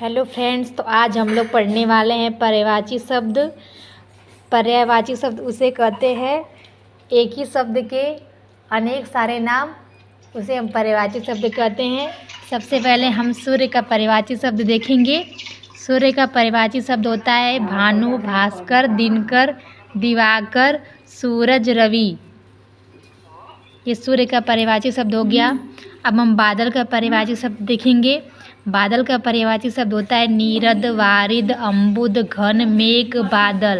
Hello friends, तो आज हम लोग पढ़ने वाले हैं पर्यायवाची शब्द। पर्यायवाची शब्द उसे कहते हैं एक ही शब्द के अनेक सारे नाम, उसे हम पर्यायवाची शब्द कहते हैं। सबसे पहले हम सूर्य का पर्यायवाची शब्द देखेंगे। सूर्य का पर्यायवाची शब्द होता है भानु, भास्कर, दिनकर, दिवाकर, सूरज, रवि। ये सूर्य का पर्यायवाची शब्द हो गया। अब हम बादल का पर्यायवाची शब्द देखेंगे। बादल का पर्यायवाची शब्द होता है नीरद, वारिद, अम्बुद, घन, मेघ, बादल।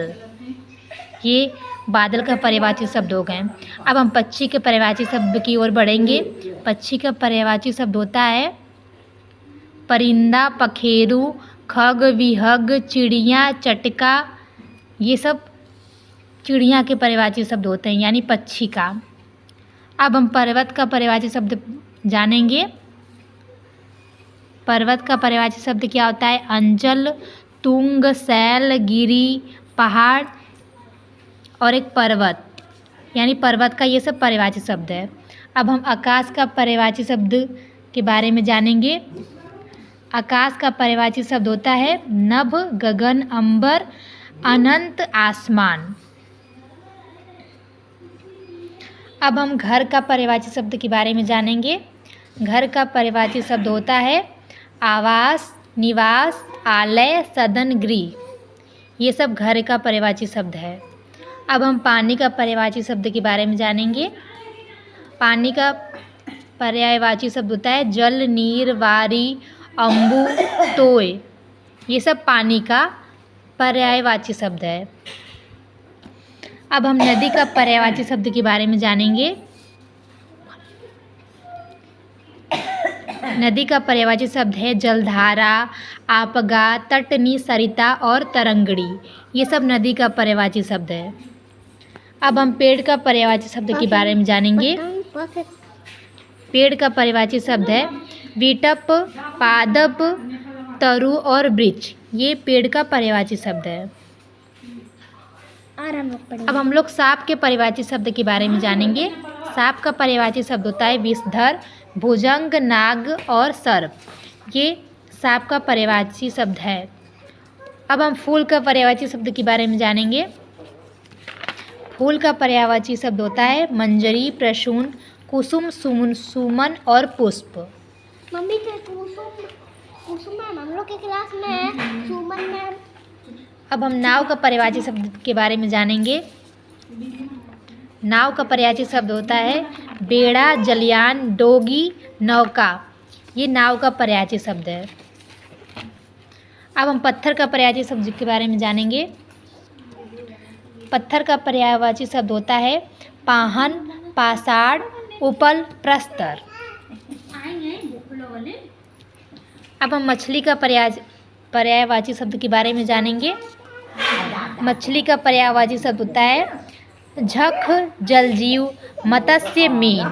ये बादल का पर्यायवाची शब्द हो गए। अब हम पक्षी के पर्यायवाची शब्द की ओर बढ़ेंगे। पक्षी का पर्यायवाची शब्द होता है परिंदा, पखेरु, खग, विहग, चिड़िया, चटका। ये सब चिड़िया के पर्यायवाची शब्द होते हैं, यानी पक्षी का। अब हम पर्वत का पर्यायवाची शब्द जानेंगे। पर्वत का पर्यायवाची शब्द क्या होता है? अंचल, तुंग, शैल, गिरी, पहाड़ और एक पर्वत, यानी पर्वत का ये सब पर्यायवाची शब्द है। अब हम आकाश का पर्यायवाची शब्द के बारे में जानेंगे। आकाश का पर्यायवाची शब्द होता है नभ, गगन, अंबर, अनंत, आसमान। अब हम घर का पर्यायवाची शब्द के बारे में जानेंगे। घर का पर्यायवाची शब्द होता है आवास, निवास, आलय, सदन, गृह। ये सब घर का पर्यायवाची शब्द है। अब हम पानी का पर्यायवाची शब्द के बारे में जानेंगे। पानी का पर्यायवाची शब्द होता है जल, नीर, वारी, अम्बु, तोय। ये सब पानी का पर्यायवाची शब्द है। अब हम नदी का पर्यायवाची शब्द के बारे में जानेंगे। नदी का पर्यायवाची शब्द है जलधारा, आपगा, तटनी, सरिता और तरंगड़ी। ये सब नदी का पर्यायवाची शब्द है। अब हम पेड़ का पर्यायवाची शब्द के बारे में जानेंगे। पेड़ का पर्यायवाची शब्द है विटप, पादप, तरु और वृक्ष। ये पेड़ का पर्यायवाची शब्द है। अब हम लोग सांप के पर्यायवाची शब्द के बारे में जानेंगे। सांप का पर्यायवाची शब्द होता है विषधर, भुजंग, नाग और सर्प। ये सांप का पर्यायवाची शब्द है। अब हम फूल का पर्यायवाची शब्द के बारे में जानेंगे। फूल का पर्यायवाची शब्द होता है मंजरी, प्रसून, कुसुम, सुमन और पुष्प। मम्मी कुसुम मैम हम लोग के क्लास में है, सुमन मैम। अब हम नाव का पर्यायवाची शब्द के बारे में जानेंगे। नाव का पर्यायवाची शब्द होता है बेड़ा, जलयान, डोगी, नौका। ये नाव का पर्यायवाची शब्द है। अब हम पत्थर का पर्यायवाची शब्द के बारे में जानेंगे। पत्थर का पर्यायवाची शब्द होता है पाहन, पाषाण, उपल, प्रस्तर। अब हम मछली का पर्यायवाची शब्द के बारे में जानेंगे। मछली का पर्यायवाची शब्द होता है झख, जलजीव, मत्स्य, मीन।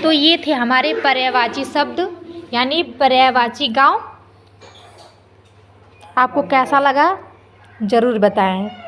तो ये थे हमारे पर्यायवाची शब्द, यानी पर्यायवाची गांव। आपको कैसा लगा ज़रूर बताएं।